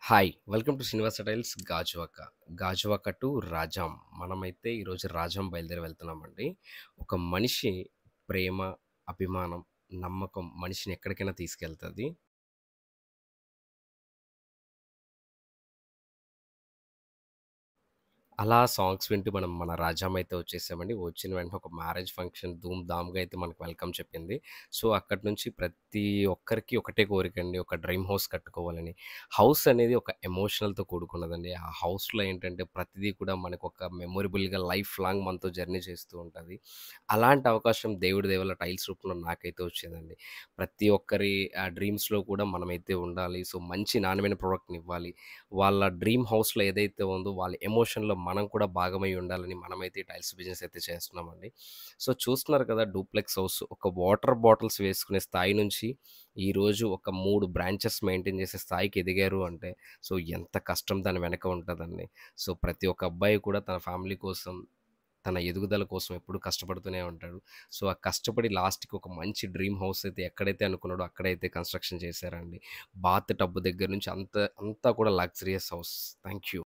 Hi! Welcome to Srinivasa tiles Gajuwaka. Gajuwaka to Rajam. మనమైతే ఈరోజు రాజాం బయలుదేరి వెళ్తున్నామండి. ఒక మనిషి ప్రేమ, అభిమానం, నమ్మకం మనిషిని ఎక్కడికైనా తీసుకెళ్తది. అలా సాంగ్స్ వింటూ మనం మన రాజాం అయితే వచ్చేసామండి. వచ్చిన వెంటనే ఒక మ్యారేజ్ ఫంక్షన్ ధూమ్ ధామ్‌గా అయితే మనకు వెల్కమ్ చెప్పింది. సో, అక్కడి నుంచి ప్రతి ఒక్కరికి ఒకటే కోరికండి. ఒక డ్రీమ్ హౌస్ కట్టుకోవాలని. హౌస్ అనేది ఒక ఎమోషనల్‌తో కూడుకున్నదండి. ఆ హౌస్‌లో ఏంటంటే ప్రతిదీ కూడా మనకొక మెమొరబుల్‌గా లైఫ్ లాంగ్ మనతో జర్నీ చేస్తూ ఉంటది. అలాంటి అవకాశం దేవుడి దయ వల్ల టైల్స్ రూపంలో నాకైతే వచ్చిందండి. ప్రతి ఒక్కరి డ్రీమ్స్‌లో కూడా మనమైతే ఉండాలి. సో, మంచి నాణ్యమైన ప్రొడక్ట్‌నివ్వాలి. వాళ్ళ డ్రీమ్ హౌస్‌లో ఏదైతే ఉందో వాళ్ళ ఎమోషన్‌లో మనం కూడా భాగమై ఉండాలని మనమైతే ఈ టైల్స్ బిజినెస్ అయితే చేస్తున్నామండి. సో, చూస్తున్నారు కదా! డూప్లెక్స్ హౌస్ ఒక వాటర్ బాటిల్స్ వేసుకునే స్థాయి నుంచి ఈరోజు ఒక 3 బ్రాంచెస్ మెయింటైన్ చేసే స్థాయికి ఎదిగారు అంటే సో, ఎంత కష్టం దాని వెనక ఉంటదండి. సో, ప్రతి ఒక్క అబ్బాయి కూడా తన ఫ్యామిలీ కోసం, తన ఎదుగుదల కోసం ఎప్పుడూ కష్టపడుతూనే ఉంటాడు. సో, ఆ కష్టపడి లాస్ట్‌కి ఒక మంచి డ్రీమ్ హౌస్ అయితే ఎక్కడైతే అనుకున్నాడో అక్కడైతే కన్‌స్ట్రక్షన్ చేశారండి. బాత్ టబ్ దగ్గర నుంచి అంతా కూడా లగ్జరియస్ హౌస్. Thank you.